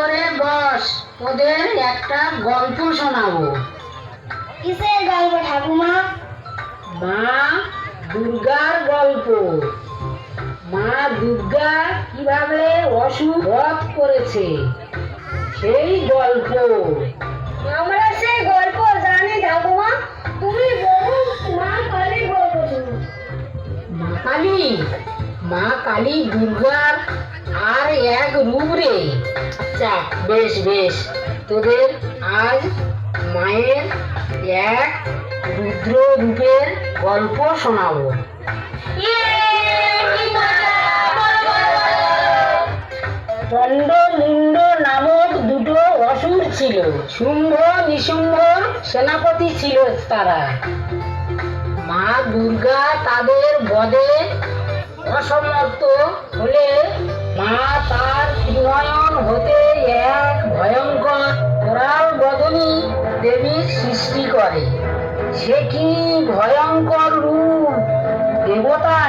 করে বস, তোদের একটা গল্প শোনাবো। কিসের গল্প ঠাকুমা? মা দুর্গার গল্প। মা দুর্গা কিভাবে অসুর বধ করেছে সেই গল্প। আমরা সেই গল্প জানি ঠাকুমা, তুমি বলুন মা কালীর গল্প শুনুন। মা কালী দুর্গার আর এক রূপ রে। আচ্ছা, বেশ বেশ, তোদের আজ মায়ের এক রুদ্র রূপের গল্প শোনাবো। চন্ড মুন্ড নামক দুটো অসুর ছিল। শুম্ভ নিশুম্ভর সেনাপতি ছিল তারা। মা দুর্গা তাদের বধে অসমর্থ হলে মা তার ত্রিনয়ন হতে এক ভয়ঙ্কর কোরাল বদনী দেবীর সৃষ্টি করে। সে কি ভয়ঙ্কর রূপ! দেবতা,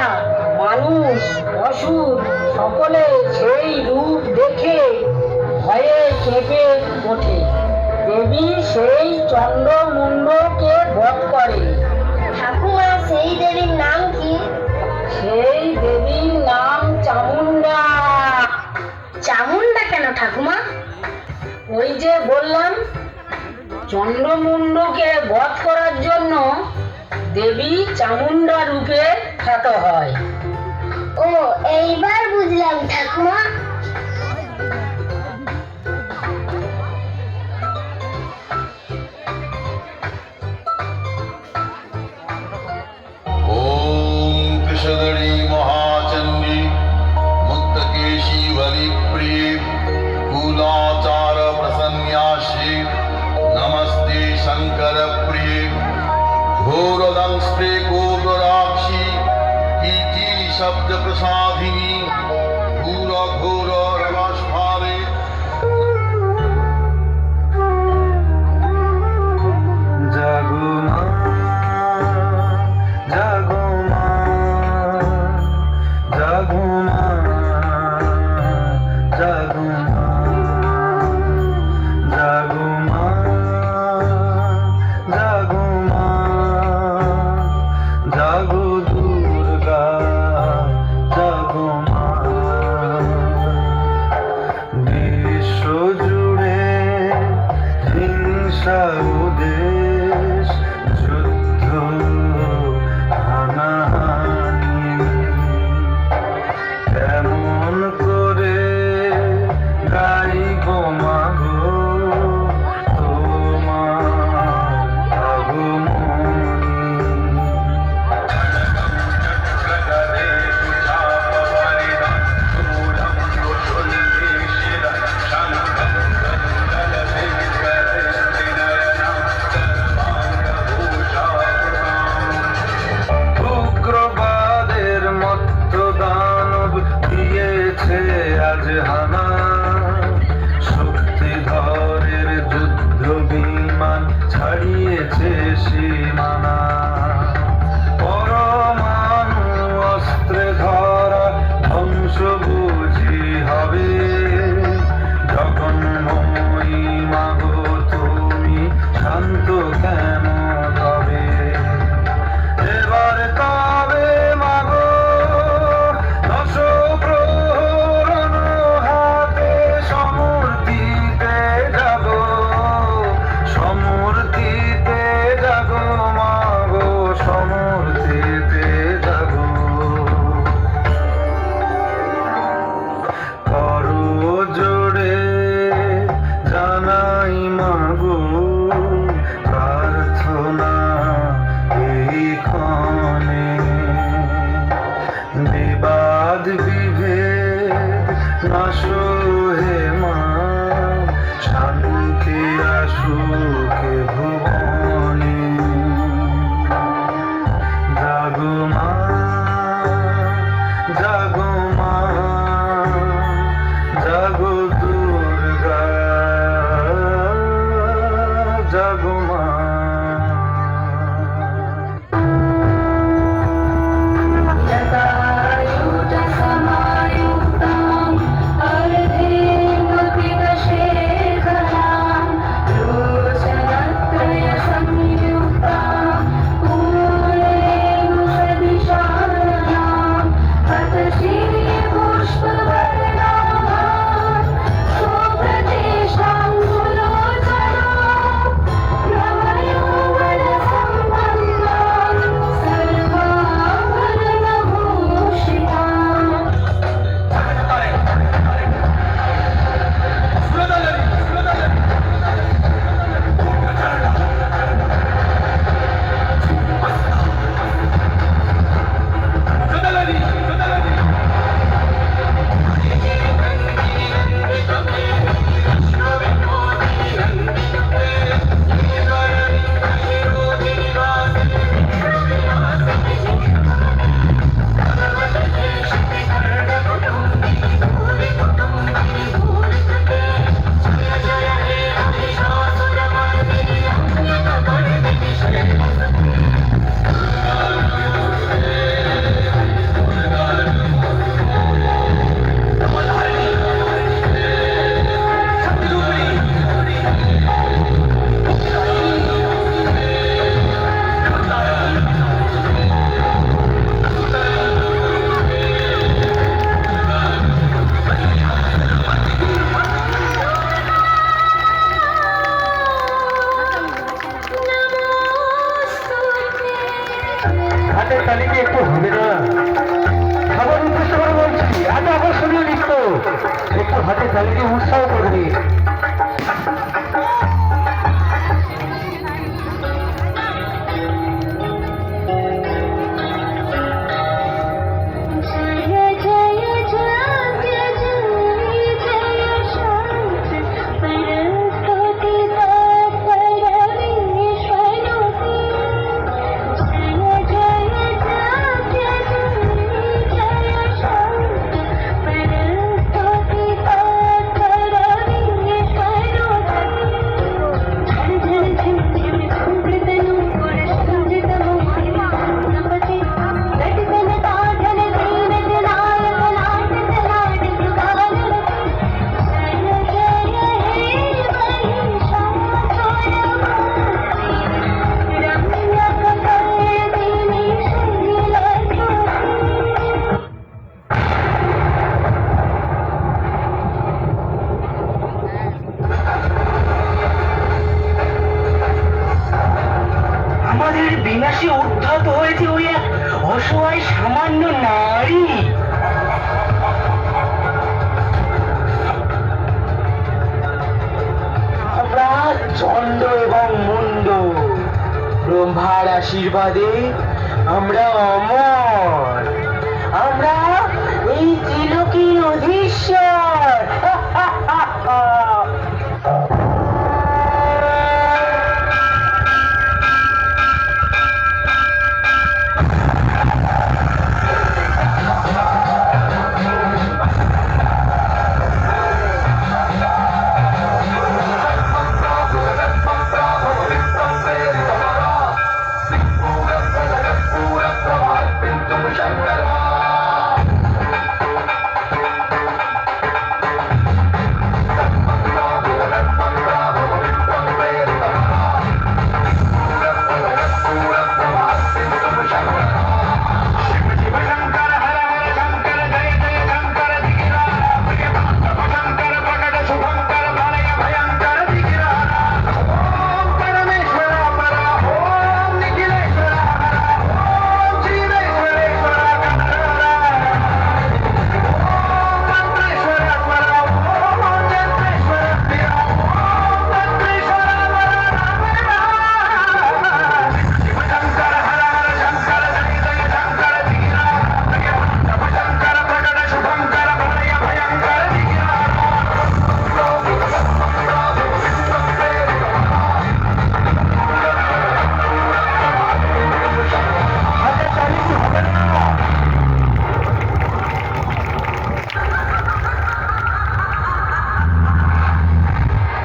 মানুষ, অসুর সকলে সেই রূপ দেখে ভয়ে কেঁপে ওঠে। দেবী সেই চন্ডমুন্ডকে বধ করে। ঠাকুমা, সেই দেবীর নাম কি? সেই দেবীর নাম চামুন্ডা। চামুন্ডা কেন ঠাকুমা? ওই যে বললাম, চন্ডমুন্ডকে বধ করার জন্য দেবী চামুন্ডা রূপে খ্যাত হয়। ও, এইবার বুঝলাম ঠাকুমা। ओम कृष्णगणी महाचंडी मुक्तकेशी बलिप्रिय कुलाचार प्रसन्यासी नमस्ते शंकर प्रिय घोरदंस्ते गोदराक्षी कीची शब्द प्रसादिनी घोर घोर रवस्फारे जागो मां, जागो मां, जागो मां, जागो मां, जागो मां, जागो मां, जागो दुर्गा, जागो मां। विश्व जुड़े हिंसा उदेश যুদ্ধ হানাহানি কেমন করে গাইব মাগো তোমার আগমনী। উগ্রবাদের মত্ত দানব দিয়েছে আজ হানা, শক্তিধরের যুদ্ধ বিমান ছাড়িয়েছে সীমানা। পরমাণু অস্ত্রে ধরা ধ্বংস বুঝি হবে, জগন্ময়ী মাগো তুমি শান্ত কেন তবে? এবার তবে মাগো দশ প্রহরণ হাতে সমর্থিতে জাগো, সমর্থিতে জাগো মাগো, সমর্থিতে জাগো। করো জোড়ে জানাই মাগো প্রার্থনা এইখানে, বিবাদ বিভেদ নাশো হে মা, শান্তি আসুক ভুবনে। জাগো মা, জাগো মা, জাগো দুর্গা, জাগো মা। जटायुत समायुक्तं अर्धेन्दुविकशे কালীকে উৎসাহ করবে। আমাদের বিনাশে উদ্ধত হয়েছে ওই এক অসহায় সামান্য নারী। আমরা চন্ড এবং মুন্ড, ব্রহ্মার আশীর্বাদে আমরা অমর, আমরা এই ত্রিলোকীর অধীশ্বর।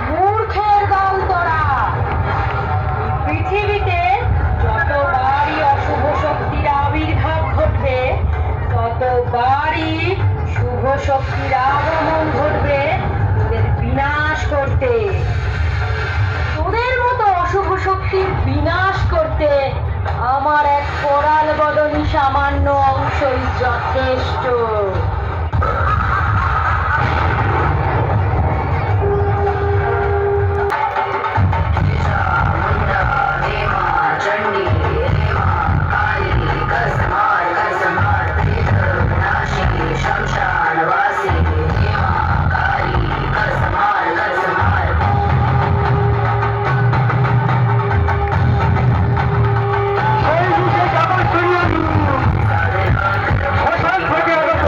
মূর্খের দল তোরা! পৃথিবীতে যতবারই অশুভ শক্তির আবির্ভাব ঘটবে, ততবারই শুভ শক্তির আগমন ঘটবে তোদের বিনাশ করতে। তোদের মতো অশুভ শক্তির বিনাশ করতে আমার এক করাল বদনী সামান্য অংশই যথেষ্ট। শ্মশান থেকে আগত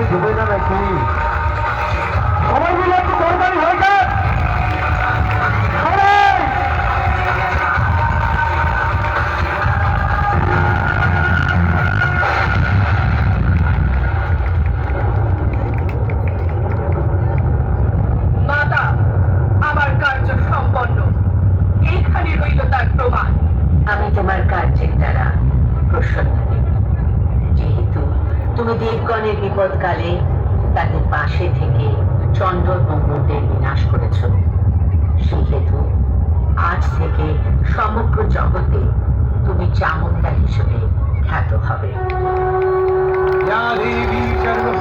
বই দেবে না নাকি? সবাই মিলে একটু তরকারি হয়ে যাক। মাতা, আমার কার্য সম্পন্ন। এইখানে রইল তার প্রমাণ। আমি তোমার কার্যের দ্বারা প্রসন্ন হই। যেহেতু তুমি দেবগণের বিপদকালে তাদের পাশে থেকে চন্ডল মঙ্গলদের বিনাশ করেছ, সেহেতু আজ থেকে সমগ্র জগতে তুমি চামুণ্ডা হিসেবে খ্যাত হবে। या देवी सर्व